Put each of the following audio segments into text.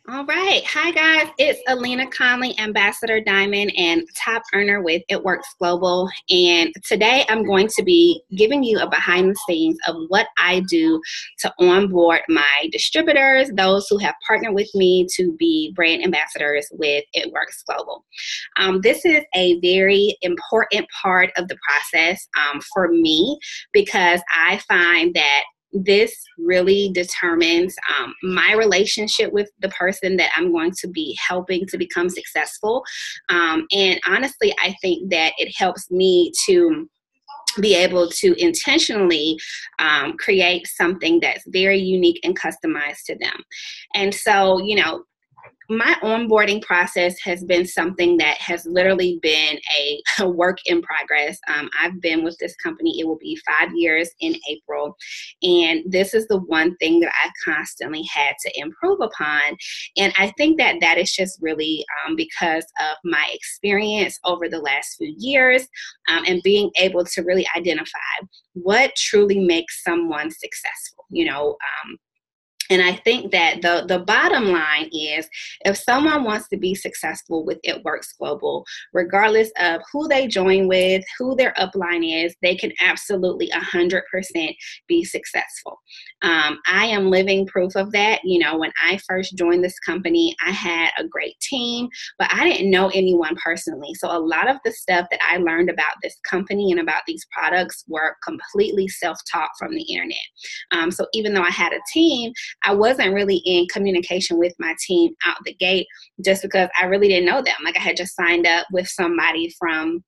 All right. Hi, guys. It's Alena Conley, Ambassador Diamond and top earner with It Works Global. And today I'm going to be giving you a behind the scenes of what I do to onboard my distributors, those who have partnered with me to be brand ambassadors with It Works Global. This is a very important part of the process for me because I find that this really determines my relationship with the person that I'm going to be helping to become successful. And honestly, I think that it helps me to be able to intentionally create something that's very unique and customized to them. And so, my onboarding process has been something that has literally been a work in progress. I've been with this company, it will be 5 years in April. And this is the one thing that I've constantly had to improve upon. And I think that that is just really because of my experience over the last few years and being able to really identify what truly makes someone successful, and I think that the bottom line is if someone wants to be successful with It Works Global, regardless of who they join with, who their upline is, they can absolutely 100% be successful. I am living proof of that. When I first joined this company, I had a great team, but I didn't know anyone personally. So a lot of the stuff that I learned about this company and about these products were completely self-taught from the internet. So even though I had a team, I wasn't really in communication with my team out the gate just because I really didn't know them. Like I had just signed up with somebody from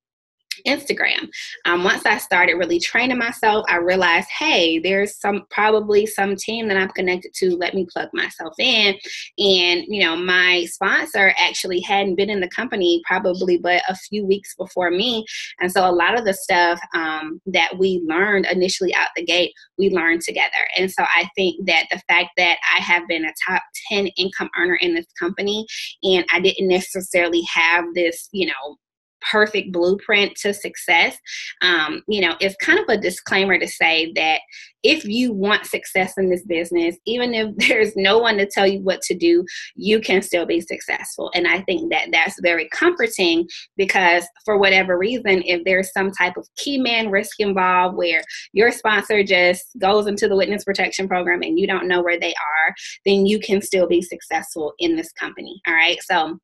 Instagram. Once I started really training myself, I realized, hey, there's probably some team that I'm connected to. Let me plug myself in. And, my sponsor actually hadn't been in the company probably but a few weeks before me. And so a lot of the stuff that we learned initially out the gate, we learned together. And so I think that the fact that I have been a top 10 income earner in this company and I didn't necessarily have this, perfect blueprint to success, it's kind of a disclaimer to say that if you want success in this business, even if there's no one to tell you what to do, you can still be successful. And I think that that's very comforting because for whatever reason, if there's some type of key man risk involved where your sponsor just goes into the witness protection program and you don't know where they are, then you can still be successful in this company. All right. So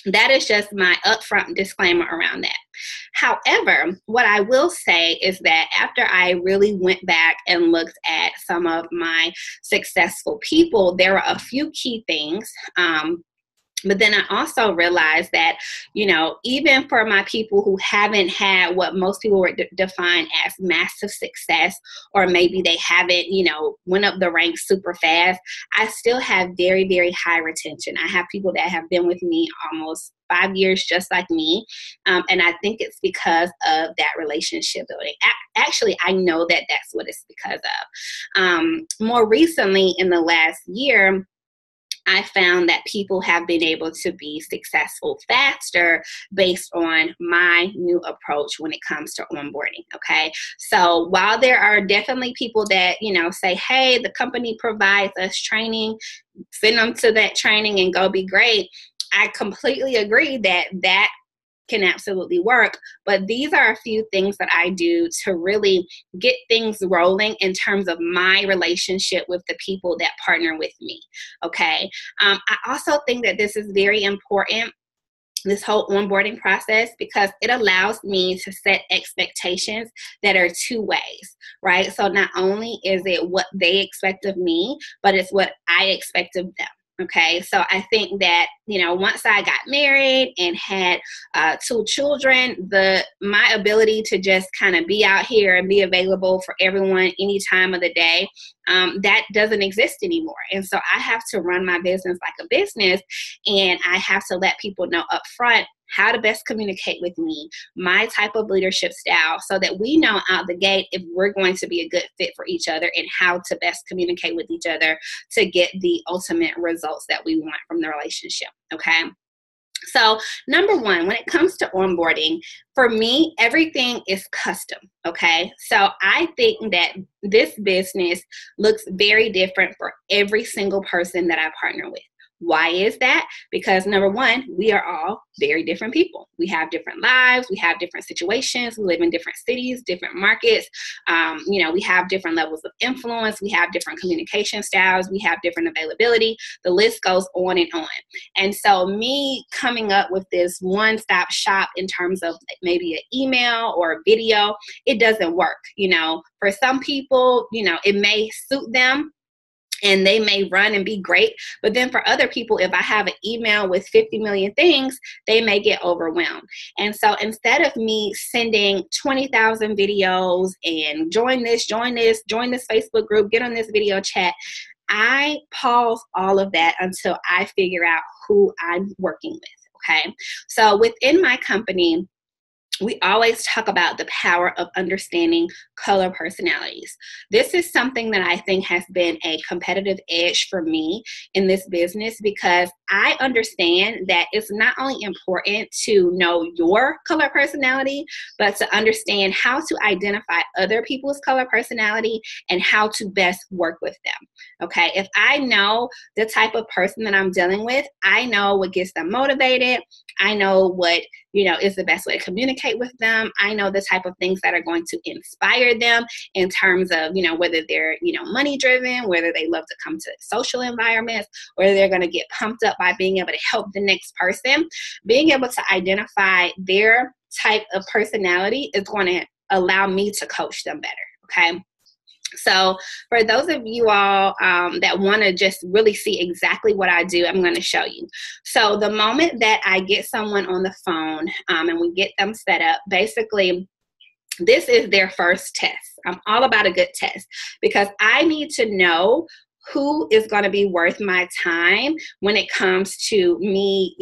that is just my upfront disclaimer around that. However, what I will say is that after I really went back and looked at some of my successful people, there were a few key things. But then I also realized that, even for my people who haven't had what most people would define as massive success, or maybe they haven't, went up the ranks super fast, I still have very, very high retention. I have people that have been with me almost 5 years, just like me. And I think it's because of that relationship building. Actually, I know that that's what it's because of. More recently, in the last year, I found that people have been able to be successful faster based on my new approach when it comes to onboarding. Okay. So while there are definitely people that, say, hey, the company provides us training, send them to that training and go be great. I completely agree that that can absolutely work. But these are a few things that I do to really get things rolling in terms of my relationship with the people that partner with me. Okay. I also think that this is very important, this whole onboarding process, because it allows me to set expectations that are two ways, right? So not only is it what they expect of me, but it's what I expect of them. Okay, so I think that, once I got married and had 2 children, my ability to just kind of be out here and be available for everyone any time of the day, that doesn't exist anymore. And so I have to run my business like a business, and I have to let people know up front how to best communicate with me, my type of leadership style, so that we know out the gate if we're going to be a good fit for each other and how to best communicate with each other to get the ultimate results that we want from the relationship. Okay. So number one, when it comes to onboarding, for me, everything is custom. Okay. So I think that this business looks very different for every single person that I partner with. Why is that? Because number one, we are all very different people. We have different lives. We have different situations. We live in different cities, different markets. We have different levels of influence. We have different communication styles. We have different availability. The list goes on and on. And so me coming up with this one-stop shop in terms of maybe an email or a video, it doesn't work. For some people, it may suit them, and they may run and be great. But then for other people, if I have an email with 50 million things, they may get overwhelmed. And so instead of me sending 20,000 videos and join this Facebook group, get on this video chat, I pause all of that until I figure out who I'm working with. Okay. So within my company, we always talk about the power of understanding color personalities. This is something that I think has been a competitive edge for me in this business, because I understand that it's not only important to know your color personality, but to understand how to identify other people's color personality and how to best work with them. Okay, if I know the type of person that I'm dealing with, I know what gets them motivated. I know what is the best way to communicate with them. I know the type of things that are going to inspire them in terms of, whether they're, money driven, whether they love to come to social environments, whether they're going to get pumped up by being able to help the next person. Being able to identify their type of personality is going to allow me to coach them better. Okay. So for those of you all that want to just really see exactly what I do, I'm going to show you. So the moment that I get someone on the phone and we get them set up, basically, this is their first test. I'm all about a good test because I need to know who is going to be worth my time when it comes to me,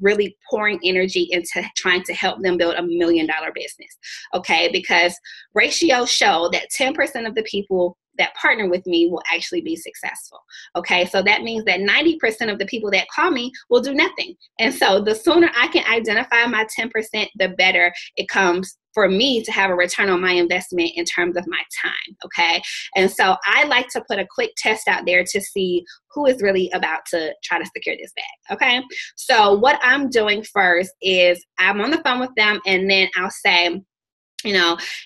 really pouring energy into trying to help them build $1 million business. Okay. Because ratios show that 10% of the people that partner with me will actually be successful. Okay. So that means that 90% of the people that call me will do nothing. And so the sooner I can identify my 10%, the better it comes for me to have a return on my investment in terms of my time. Okay. And so I like to put a quick test out there to see who is really about to try to secure this bag. Okay. So what I'm doing first is I'm on the phone with them, and then I'll say,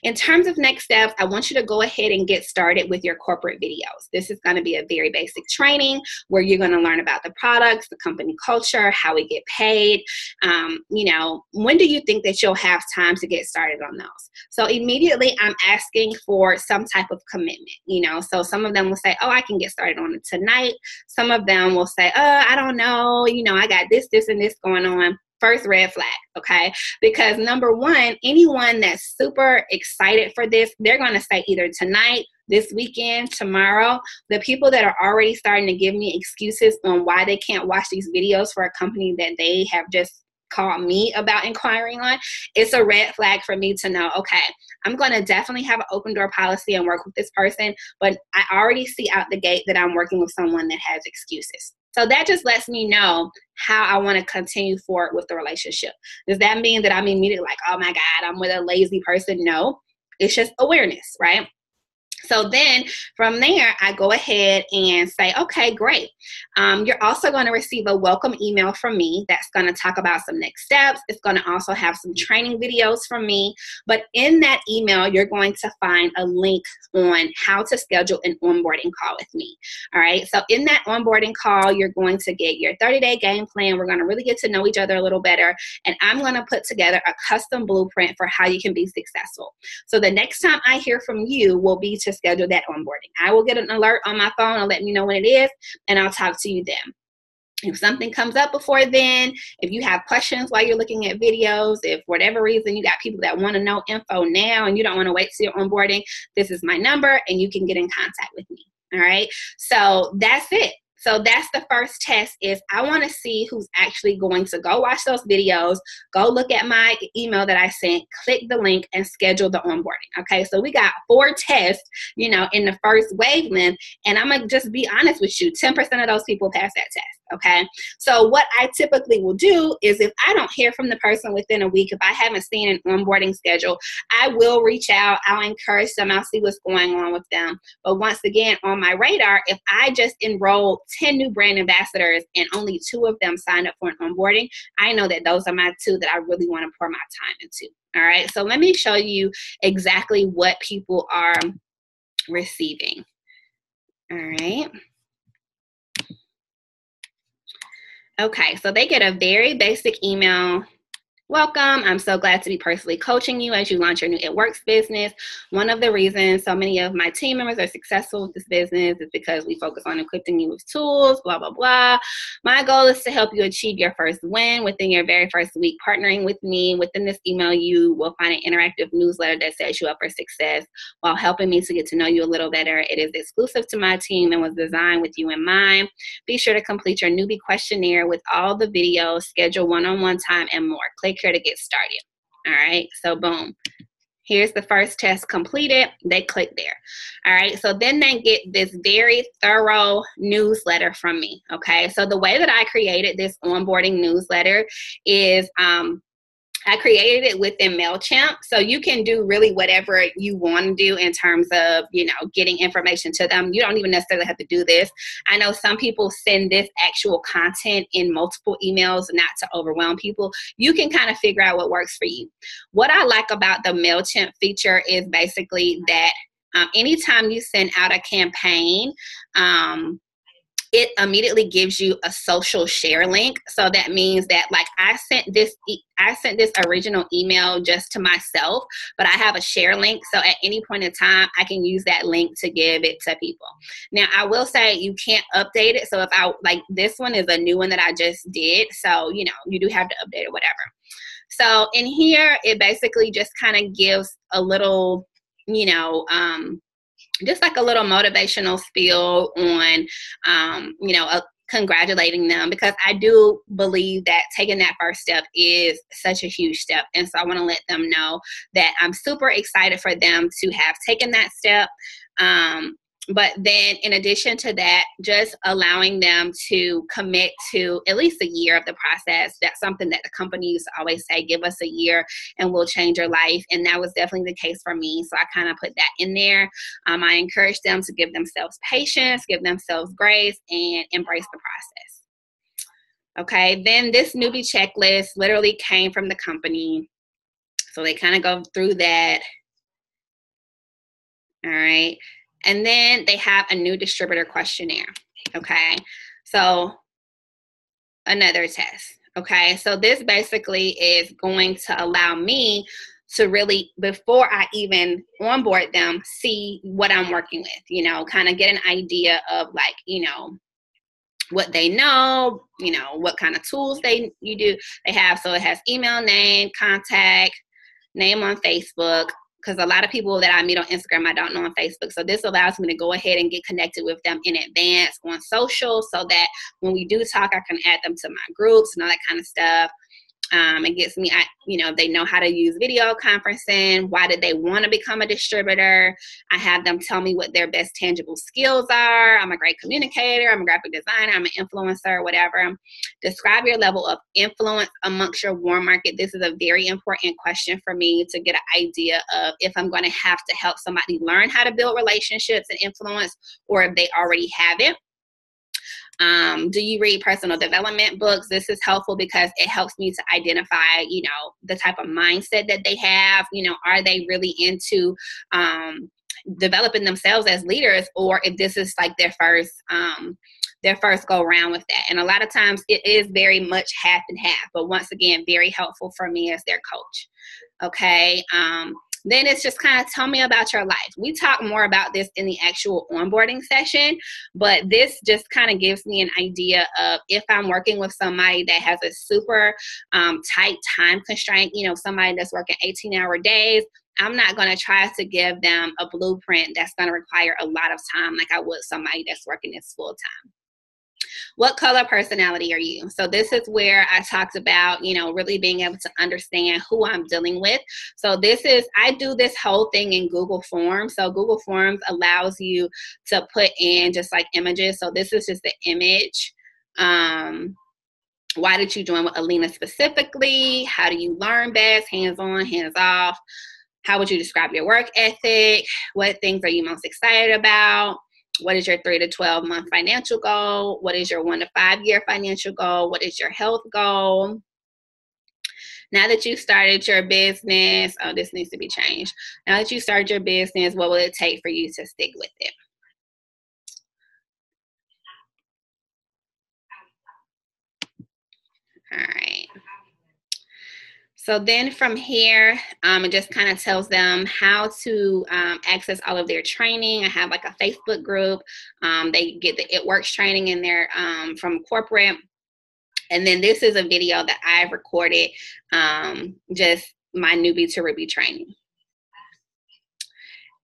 in terms of next steps, I want you to go ahead and get started with your corporate videos. This is going to be a very basic training where you're going to learn about the products, the company culture, how we get paid. When do you think that you'll have time to get started on those? So immediately I'm asking for some type of commitment, so some of them will say, oh, I can get started on it tonight. Some of them will say, I don't know, I got this, and this going on. First red flag, okay? Because number one, anyone that's super excited for this, they're going to say either tonight, this weekend, tomorrow. The people that are already starting to give me excuses on why they can't watch these videos for a company that they have just called me about inquiring on, it's a red flag for me to know, okay, I'm going to definitely have an open door policy and work with this person, but I already see out the gate that I'm working with someone that has excuses. So that just lets me know how I want to continue forward with the relationship. Does that mean that I'm immediately like, oh my God, I'm with a lazy person? No, it's just awareness, right? So then from there, I go ahead and say, okay, great. You're also going to receive a welcome email from me that's going to talk about some next steps. It's going to also have some training videos from me. But in that email, you're going to find a link on how to schedule an onboarding call with me. All right. So in that onboarding call, you're going to get your 30-day game plan. We're going to really get to know each other a little better. And I'm going to put together a custom blueprint for how you can be successful. So the next time I hear from you will be to schedule that onboarding. I will get an alert on my phone and let me know when it is, and I'll talk to you then. If something comes up before then, if you have questions while you're looking at videos, if for whatever reason you got people that want to know info now and you don't want to wait till your onboarding, this is my number and you can get in contact with me. All right. So that's it. So that's the first test is I want to see who's actually going to go watch those videos, go look at my email that I sent, click the link and schedule the onboarding. Okay. So we got 4 tests, in the first wavelength, and I'm going to just be honest with you. 10% of those people pass that test. okay? So what I typically will do is if I don't hear from the person within a week, if I haven't seen an onboarding schedule, I will reach out. I'll encourage them. I'll see what's going on with them. But once again, on my radar, if I just enrolled 10 new brand ambassadors and only 2 of them signed up for an onboarding, I know that those are my 2 that I really want to pour my time into. All right, so let me show you exactly what people are receiving. All right. Okay, so they get a very basic email. Welcome. I'm so glad to be personally coaching you as you launch your new It Works business. One of the reasons so many of my team members are successful with this business is because we focus on equipping you with tools, blah, blah, blah. My goal is to help you achieve your first win within your very first week partnering with me. Within this email, you will find an interactive newsletter that sets you up for success while helping me to get to know you a little better. It is exclusive to my team and was designed with you in mind. Be sure to complete your newbie questionnaire with all the videos, schedule one-on-one time, and more. Click here to get started. All right, so boom. Here's the first test completed. They click there. All right, so then they get this very thorough newsletter from me. Okay, so the way that I created this onboarding newsletter is I created it within MailChimp, so you can do really whatever you want to do in terms of, you know, getting information to them. You don't even necessarily have to do this. I know some people send this actual content in multiple emails not to overwhelm people. You can kind of figure out what works for you. What I like about the MailChimp feature is basically that anytime you send out a campaign, it immediately gives you a social share link. So that means that, like, I sent this original email just to myself, but I have a share link. So at any point in time, I can use that link to give it to people. Now, I will say you can't update it. So if this one is a new one that I just did. So, you know, you do have to update it, whatever. So in here, it basically just kind of gives a little, you know, just like a little motivational spiel on, you know, congratulating them, because I do believe that taking that first step is such a huge step. And so I want to let them know that I'm super excited for them to have taken that step. But then in addition to that, just allowing them to commit to at least a year of the process. That's something that the company used to always say, give us a year and we'll change your life. And that was definitely the case for me. So I kind of put that in there. I encourage them to give themselves patience, give themselves grace, and embrace the process. Okay, then this newbie checklist literally came from the company. So they kind of go through that. All right. And then they have a new distributor questionnaire. Okay. So another test. Okay. So this basically is going to allow me to really, before I even onboard them, see what I'm working with, you know, kind of get an idea of, like, you know, what they know, you know, what kind of tools they have. So it has email, name, contact, name on Facebook, because a lot of people that I meet on Instagram, I don't know on Facebook. So this allows me to go ahead and get connected with them in advance on social, so that when we do talk, I can add them to my groups and all that kind of stuff. It gets me, you know, they know how to use video conferencing. Why did they want to become a distributor? I have them tell me what their best tangible skills are. I'm a great communicator. I'm a graphic designer. I'm an influencer, whatever. Describe your level of influence amongst your warm market. This is a very important question for me to get an idea of if I'm going to have to help somebody learn how to build relationships and influence, or if they already have it. Do you read personal development books? This is helpful because it helps me to identify, you know, the type of mindset that they have. You know, are they really into developing themselves as leaders, or if this is like their first go around with that. And a lot of times it is very much half and half, but once again, very helpful for me as their coach. Okay. Then it's just kind of tell me about your life. We talk more about this in the actual onboarding session, but this just kind of gives me an idea of if I'm working with somebody that has a super tight time constraint, you know, somebody that's working 18-hour days, I'm not going to try to give them a blueprint that's going to require a lot of time like I would somebody that's working this full time. What color personality are you? So this is where I talked about, you know, really being able to understand who I'm dealing with. So this is, I do this whole thing in Google Forms. So Google Forms allows you to put in just like images. So this is just the image Why did you join with Alena specifically? How do you learn best? Hands-on, hands-off? How would you describe your work ethic? What things are you most excited about? What is your 3 to 12 month financial goal? What is your 1 to 5 year financial goal? What is your health goal? Now that you started your business, oh, this needs to be changed. Now that you started your business, what will it take for you to stick with it? All right. So then from here, it just kind of tells them how to access all of their training. I have like a Facebook group. They get the It Works training in there from corporate. And then this is a video that I've recorded, just my newbie to Ruby training.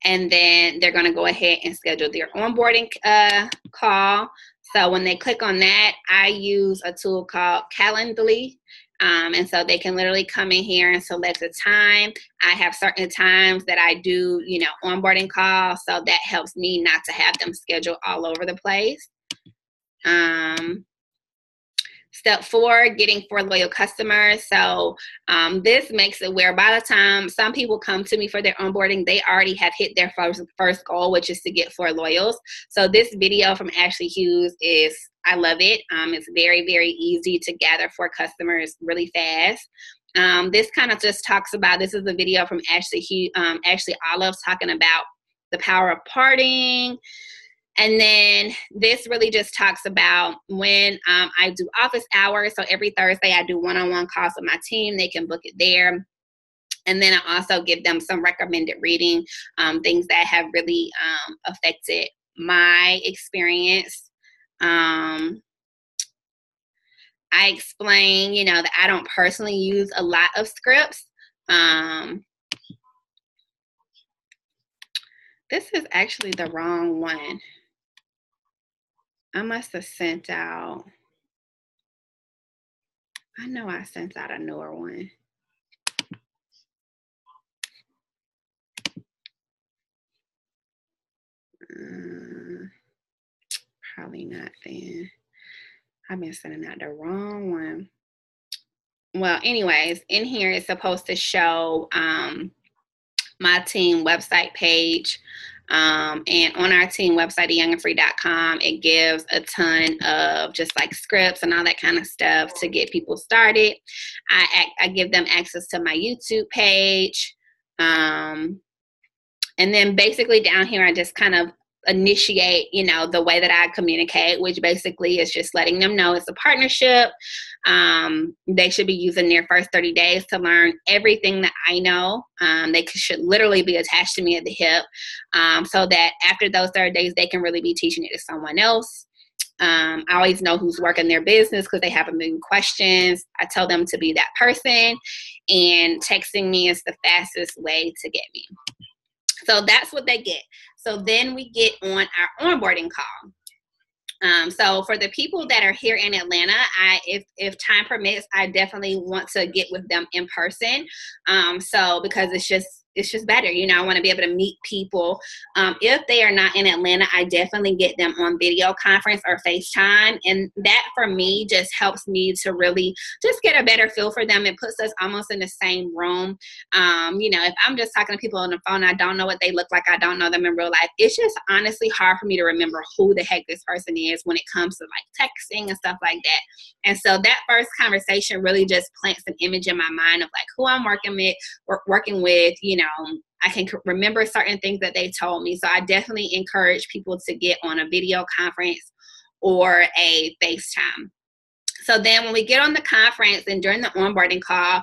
And then they're going to go ahead and schedule their onboarding call. So when they click on that, I use a tool called Calendly. And so they can literally come in here and select a time. I have certain times that I do, onboarding calls. So that helps me not to have them scheduled all over the place. Step 4, getting 4 loyal customers. So this makes it where by the time some people come to me for their onboarding, they already have hit their first goal, which is to get 4 loyals. So this video from Ashley Hughes I love it. It's very, very easy to gather 4 customers really fast. This kind of just talks about, this is a video from Ashley Olive talking about the power of parting. And then this really just talks about when I do office hours. So every Thursday I do one-on-one calls with my team. They can book it there. And then I also give them some recommended reading, things that have really affected my experience. I explain, that I don't personally use a lot of scripts. This is actually the wrong one. I must have sent out, I know I sent out a newer one. Probably not then. I've been sending out the wrong one. Well, anyways, in here it's supposed to show my team website page. And on our team website, youngandfree.com, it gives a ton of just like scripts and all that kind of stuff to get people started. I give them access to my YouTube page. And then basically down here, I just kind of initiate, the way that I communicate, which basically is just letting them know it's a partnership. They should be using their first 30 days to learn everything that I know. They should literally be attached to me at the hip, so that after those 30 days, they can really be teaching it to someone else. I always know who's working their business because they have a million questions. I tell them to be that person, and texting me is the fastest way to get me. So that's what they get. So then we get on our onboarding call. So for the people that are here in Atlanta, if time permits, I definitely want to get with them in person. So because it's just better, I want to be able to meet people. If they are not in Atlanta, I definitely get them on video conference or FaceTime. And that for me just helps me to really just get a better feel for them. It puts us almost in the same room. If I'm just talking to people on the phone, I don't know what they look like. I don't know them in real life. It's just honestly hard for me to remember who the heck this person is when it comes to like texting and stuff like that. And so that first conversation really just plants an image in my mind of like who I'm working with, I can remember certain things that they told me. So I definitely encourage people to get on a video conference or a FaceTime. So then when we get on the conference and during the onboarding call,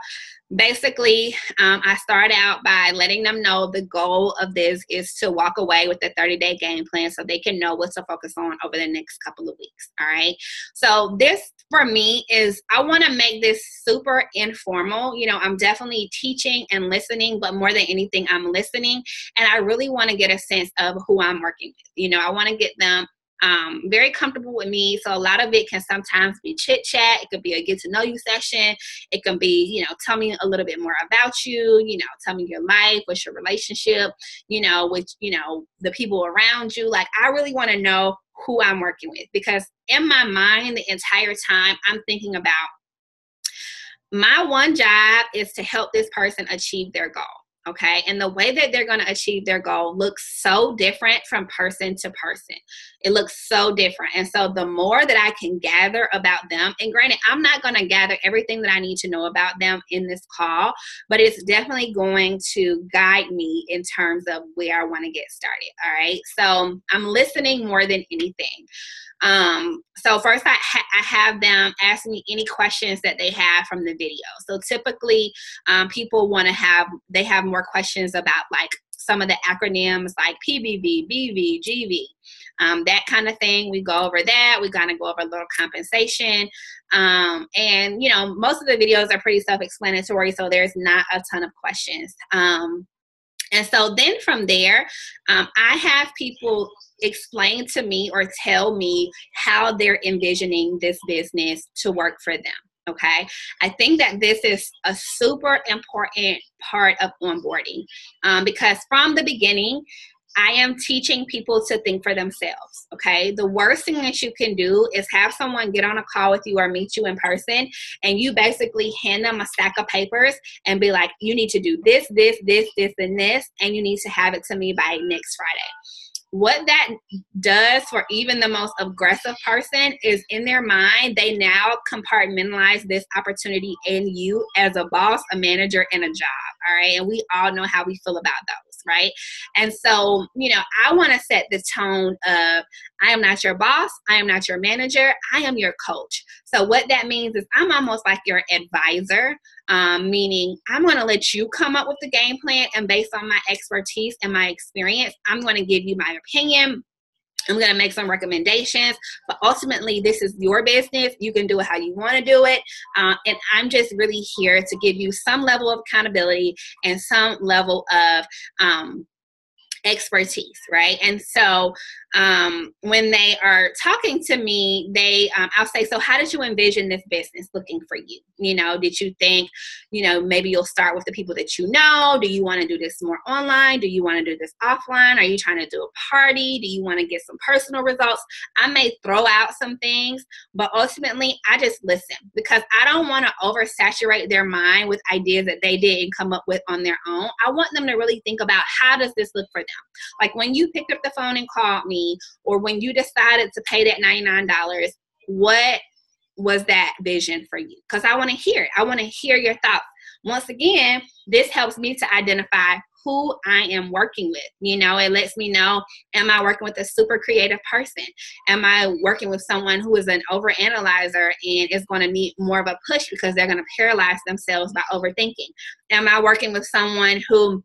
basically, I start out by letting them know the goal of this is to walk away with a 30-day game plan so they can know what to focus on over the next couple of weeks. All right. So this for me is, I want to make this super informal. I'm definitely teaching and listening, but more than anything, I'm listening. And I really want to get a sense of who I'm working with. I want to get them very comfortable with me. So a lot of it can sometimes be chit chat. It could be a get to know you session. It can be, you know, tell me a little bit more about you, you know, tell me your life, what's your relationship, you know, with, you know, the people around you. Like, I really want to know who I'm working with, because in my mind, the entire time I'm thinking about my one job is to help this person achieve their goal. Okay. And the way that they're going to achieve their goal looks so different from person to person. It looks so different. And so the more that I can gather about them, and granted, I'm not going to gather everything that I need to know about them in this call, but it's definitely going to guide me in terms of where I want to get started. All right. So I'm listening more than anything. So first I have them ask me any questions that they have from the video. So typically, people they have more questions about like some of the acronyms like PBV, BV, GV, that kind of thing. We go over that. We kind of go over a little compensation. And you know, most of the videos are pretty self-explanatory, so there's not a ton of questions. And so then from there, I have people explain to me or tell me how they're envisioning this business to work for them. Okay. I think that this is a super important part of onboarding, because from the beginning, I am teaching people to think for themselves. Okay. The worst thing that you can do is have someone get on a call with you or meet you in person, and you basically hand them a stack of papers and be like, you need to do this, this, this, this, and this, and you need to have it to me by next Friday. What that does for even the most aggressive person is, in their mind, they now compartmentalize this opportunity in you as a boss, a manager, and a job. All right. And we all know how we feel about those, right? And so, you know, I want to set the tone of, I am not your boss. I am not your manager. I am your coach. So what that means is I'm almost like your advisor, meaning I'm going to let you come up with the game plan, and based on my expertise and my experience, I'm going to give you my opinion. I'm going to make some recommendations, but ultimately this is your business. You can do it how you want to do it. And I'm just really here to give you some level of accountability and some level of expertise, right? And so when they are talking to me, I'll say, so how did you envision this business looking for you? You know, did you think, you know, maybe you'll start with the people that you know? Do you want to do this more online? Do you want to do this offline? Are you trying to do a party? Do you want to get some personal results? I may throw out some things, but ultimately I just listen, because I don't want to oversaturate their mind with ideas that they didn't come up with on their own. I want them to really think about, how does this look for them? Like when you picked up the phone and called me, or when you decided to pay that $99, what was that vision for you? Because I want to hear it. I want to hear your thoughts. Once again, this helps me to identify who I am working with. You know, it lets me know, am I working with a super creative person? Am I working with someone who is an overanalyzer and is going to need more of a push because they're going to paralyze themselves by overthinking? Am I working with someone who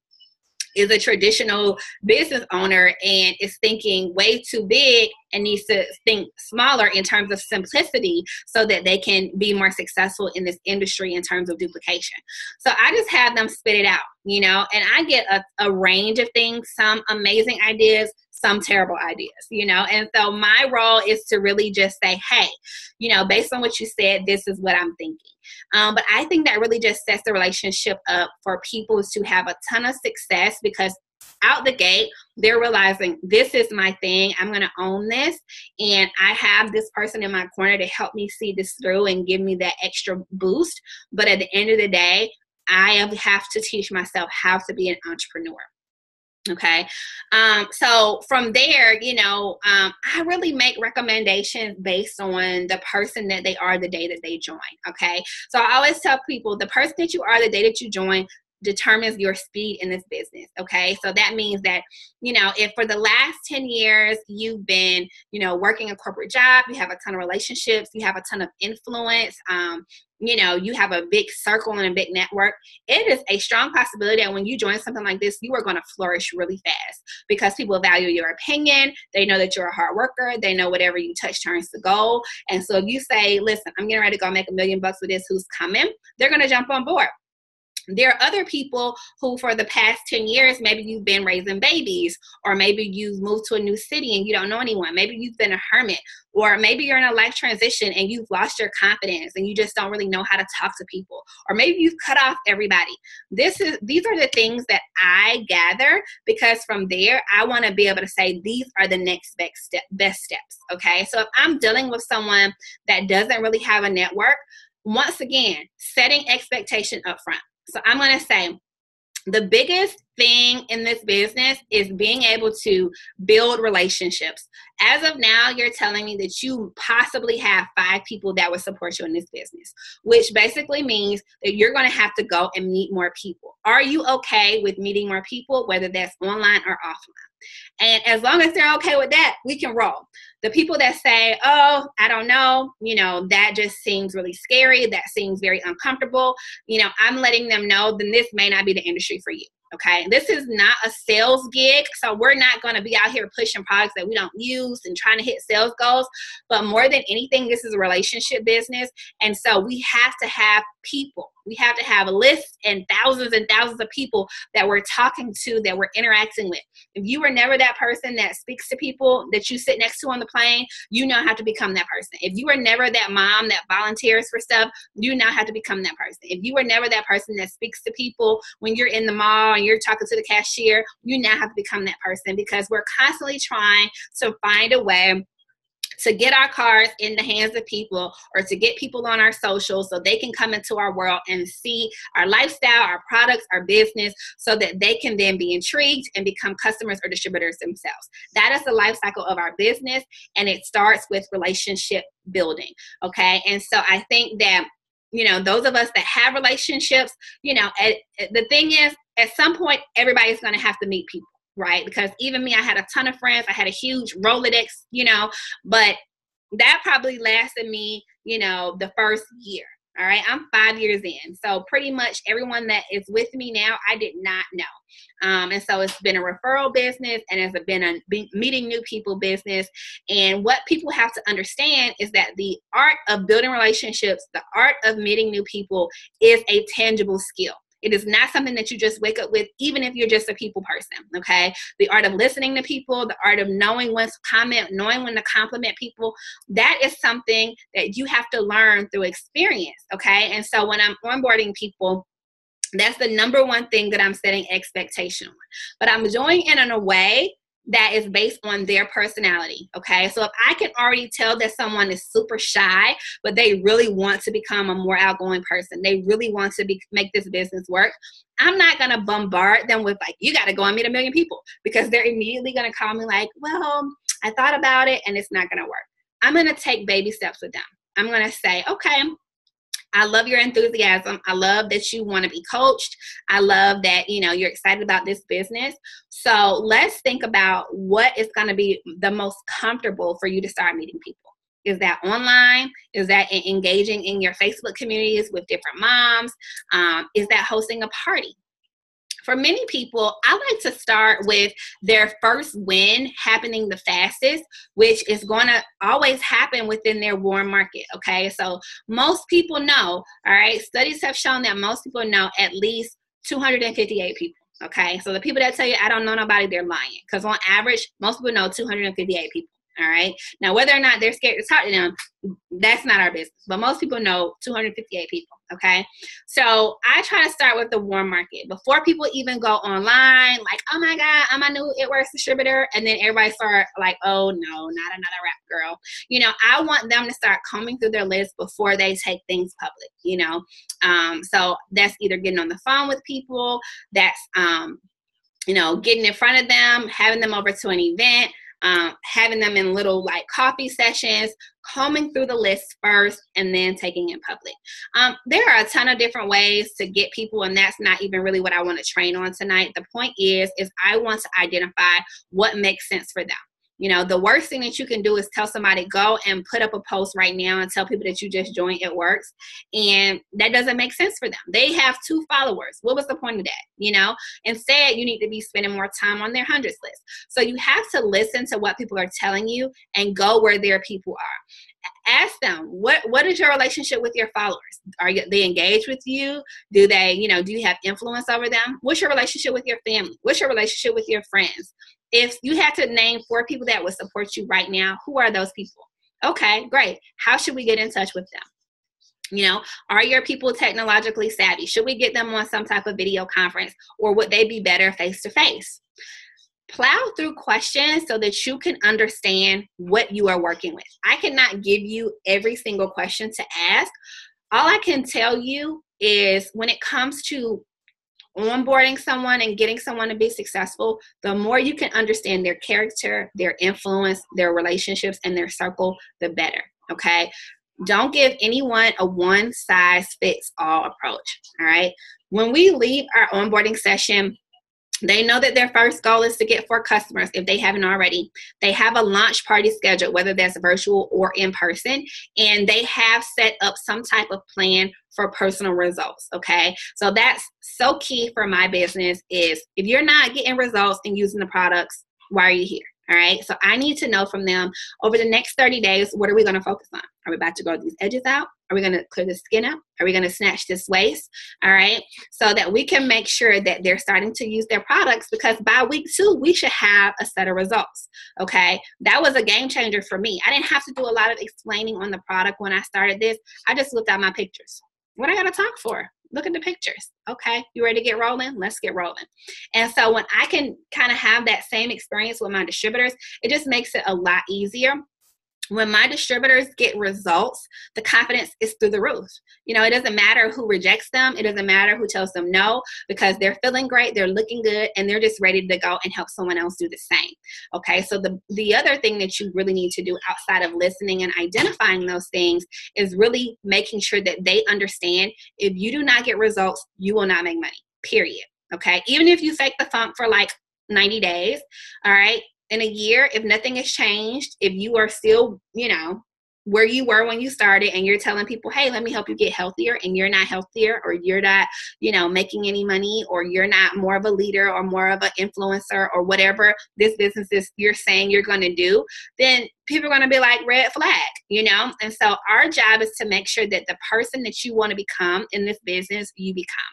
is a traditional business owner and is thinking way too big and needs to think smaller in terms of simplicity so that they can be more successful in this industry in terms of duplication? So I just have them spit it out, you know, and I get a range of things, some amazing ideas, some terrible ideas, you know. And so my role is to really just say, hey, you know, based on what you said, this is what I'm thinking. But I think that really just sets the relationship up for people to have a ton of success, because out the gate, they're realizing, this is my thing. I'm going to own this. And I have this person in my corner to help me see this through and give me that extra boost. But at the end of the day, I have to teach myself how to be an entrepreneur. Okay. So from there, you know, I really make recommendations based on the person that they are the day that they join. Okay. So I always tell people, the person that you are the day that you join determines your speed in this business. Okay. So that means that, you know, if for the last 10 years you've been, you know, working a corporate job, you have a ton of relationships, you have a ton of influence, you know, you have a big circle and a big network, it is a strong possibility that when you join something like this, you are going to flourish really fast, because people value your opinion. They know that you're a hard worker. They know whatever you touch turns to gold. And so if you say, listen, I'm getting ready to go make $1 million with this, who's coming? They're going to jump on board. There are other people who for the past 10 years, maybe you've been raising babies, or maybe you've moved to a new city and you don't know anyone. Maybe you've been a hermit, or maybe you're in a life transition and you've lost your confidence and you just don't really know how to talk to people, or maybe you've cut off everybody. These are the things that I gather, because from there, I want to be able to say, these are the next best steps. Okay. So if I'm dealing with someone that doesn't really have a network, once again, setting expectation up front. So I'm going to say the biggest thing in this business is being able to build relationships. As of now, you're telling me that you possibly have 5 people that would support you in this business, which basically means that you're going to have to go and meet more people. Are you okay with meeting more people, whether that's online or offline? And as long as they're okay with that, we can roll. The people that say, oh, I don't know, that just seems really scary, that seems very uncomfortable, I'm letting them know, then this may not be the industry for you. Okay, this is not a sales gig, so we're not going to be out here pushing products that we don't use and trying to hit sales goals. But more than anything, this is a relationship business, and so we have to have people. We have to have a list and thousands of people that we're talking to, that we're interacting with. If you were never that person that speaks to people that you sit next to on the plane, you now have to become that person. If you were never that mom that volunteers for stuff, you now have to become that person. If you were never that person that speaks to people when you're in the mall and you're talking to the cashier, you now have to become that person, because we're constantly trying to find a way to get our cards in the hands of people, or to get people on our socials so they can come into our world and see our lifestyle, our products, our business, so that they can then be intrigued and become customers or distributors themselves. That is the life cycle of our business, and it starts with relationship building. Okay. And so I think that, those of us that have relationships, the thing is, at some point, everybody's going to have to meet people. Right? Because even me, I had a ton of friends. I had a huge Rolodex, but that probably lasted me, the first year. All right. I'm 5 years in. So pretty much everyone that is with me now, I did not know. And so it's been a referral business, and it's been a meeting new people business. And what people have to understand is that the art of building relationships, the art of meeting new people, is a tangible skill. It is not something that you just wake up with, even if you're just a people person, okay? The art of listening to people, the art of knowing when to comment, knowing when to compliment people, that is something that you have to learn through experience, okay? And so when I'm onboarding people, that's the number one thing that I'm setting expectation on. But I'm doing it in a way that is based on their personality, okay? So if I can already tell that someone is super shy, but they really want to become a more outgoing person, they really want to make this business work, I'm not gonna bombard them with you gotta go and meet 1 million people, because they're immediately gonna call me well, I thought about it and it's not gonna work. I'm gonna take baby steps with them. I'm gonna say, okay, I love your enthusiasm. I love that you want to be coached. I love that, you're excited about this business. So let's think about what is going to be the most comfortable for you to start meeting people. Is that online? Is that engaging in your Facebook communities with different moms? Is that hosting a party? For many people, I like to start with their first win happening the fastest, which is going to always happen within their warm market, okay? So most people know, all right, studies have shown that most people know at least 258 people, okay? So the people that tell you, I don't know nobody, they're lying, because on average, most people know 258 people. All right. Now, whether or not they're scared to talk to them, that's not our business. But most people know 258 people. Okay. So I try to start with the warm market before people even go online. Oh my God, I'm a new It Works distributor. And then everybody start oh no, not another rap girl. I want them to start combing through their list before they take things public, So that's either getting on the phone with people, that's, getting in front of them, having them over to an event, having them in little coffee sessions, combing through the list first, and then taking it public. There are a ton of different ways to get people, and that's not even really what I want to train on tonight. The point is I want to identify what makes sense for them. The worst thing that you can do is tell somebody, go and put up a post right now and tell people that you just joined It Works. And that doesn't make sense for them. They have 2 followers. What was the point of that? Instead, you need to be spending more time on their hundreds list. So you have to listen to what people are telling you and go where their people are. Ask them, what is your relationship with your followers? Are they engaged with you? Do they, do you have influence over them? What's your relationship with your family? What's your relationship with your friends? If you had to name 4 people that would support you right now, who are those people? Okay, great. How should we get in touch with them? Are your people technologically savvy? Should we get them on some type of video conference, or would they be better face to face? Plow through questions so that you can understand what you are working with. I cannot give you every single question to ask. All I can tell you is when it comes to onboarding someone and getting someone to be successful, the more you can understand their character, their influence, their relationships, and their circle, the better, okay? Don't give anyone a one-size-fits-all approach, all right? When we leave our onboarding session, they know that their first goal is to get 4 customers if they haven't already. They have a launch party scheduled, whether that's virtual or in person, and they have set up some type of plan for personal results, okay? So that's so key for my business is if you're not getting results and using the products, why are you here? All right, so I need to know from them over the next 30 days, what are we going to focus on? Are we about to grow these edges out? Are we going to clear the skin up? Are we going to snatch this waist? All right, so that we can make sure that they're starting to use their products, because by week 2, we should have a set of results. Okay, that was a game changer for me. I didn't have to do a lot of explaining on the product when I started this. I just looked at my pictures. What I got to talk for? Look at the pictures. Okay, you ready to get rolling? Let's get rolling. And so when I can kind of have that same experience with my distributors, it just makes it a lot easier. When my distributors get results, the confidence is through the roof. It doesn't matter who rejects them. It doesn't matter who tells them no, because they're feeling great, they're looking good, and they're just ready to go and help someone else do the same. Okay, so the other thing that you really need to do outside of listening and identifying those things is really making sure that they understand if you do not get results, you will not make money, period. Okay, even if you fake the funk for like 90 days, all right, in a year, if nothing has changed, if you are still, where you were when you started and you're telling people, hey, let me help you get healthier, and you're not healthier, or you're not, making any money, or you're not more of a leader or more of an influencer or whatever this business is you're saying you're going to do, then people are going to be like, red flag, And so our job is to make sure that the person that you want to become in this business, you become.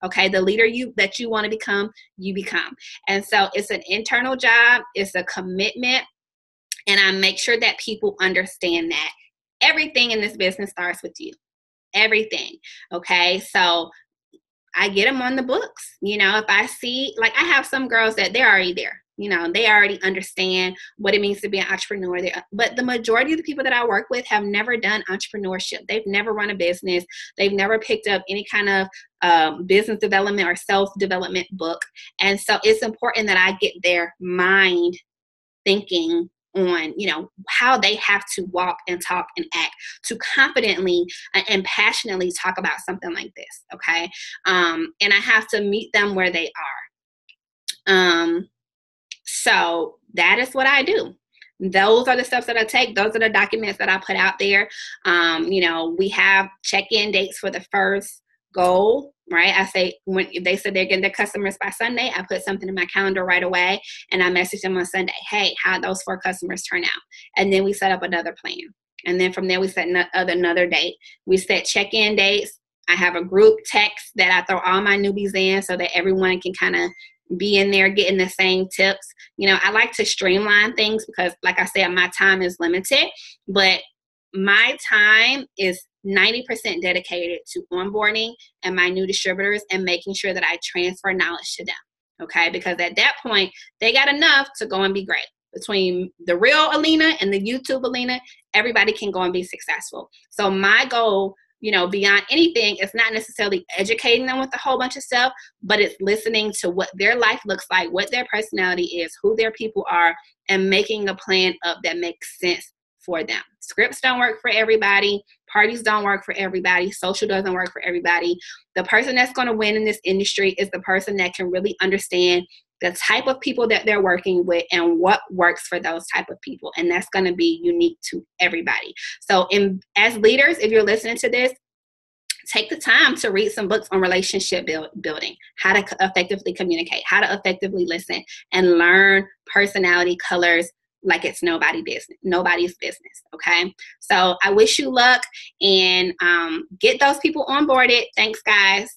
Okay, the leader that you want to become, you become. And so it's an internal job, it's a commitment, and I make sure that people understand that everything in this business starts with you. Everything. Okay, so I get them on the books. If I see, like I have some girls that they're already there. They already understand what it means to be an entrepreneur. But the majority of the people that I work with have never done entrepreneurship. They've never run a business. They've never picked up any kind of business development or self-development book. And so it's important that I get their mind thinking on, how they have to walk and talk and act to confidently and passionately talk about something like this. Okay. And I have to meet them where they are. So that is what I do. Those are the steps that I take. Those are the documents that I put out there. We have check-in dates for the first goal, right? I say, when they said they're getting their customers by Sunday, I put something in my calendar right away, and I message them on Sunday, hey, how'd those 4 customers turn out? And then we set up another plan. And then from there, we set another date. We set check-in dates. I have a group text that I throw all my newbies in so that everyone can kind of be in there getting the same tips. I like to streamline things because, like I said, my time is limited, but my time is 90% dedicated to onboarding and my new distributors and making sure that I transfer knowledge to them. Okay, because at that point, they got enough to go and be great. Between the real Alena and the YouTube Alena, everybody can go and be successful. So my goal, beyond anything, it's not necessarily educating them with a whole bunch of stuff, but it's listening to what their life looks like, what their personality is, who their people are, and making a plan up that makes sense for them. Scripts don't work for everybody. Parties don't work for everybody. Social doesn't work for everybody. The person that's going to win in this industry is the person that can really understand the type of people that they're working with and what works for those type of people. And that's going to be unique to everybody. So as leaders, if you're listening to this, take the time to read some books on relationship building, how to effectively communicate, how to effectively listen, and learn personality colors like it's nobody's business. Okay. So I wish you luck and get those people onboarded. Thanks, guys.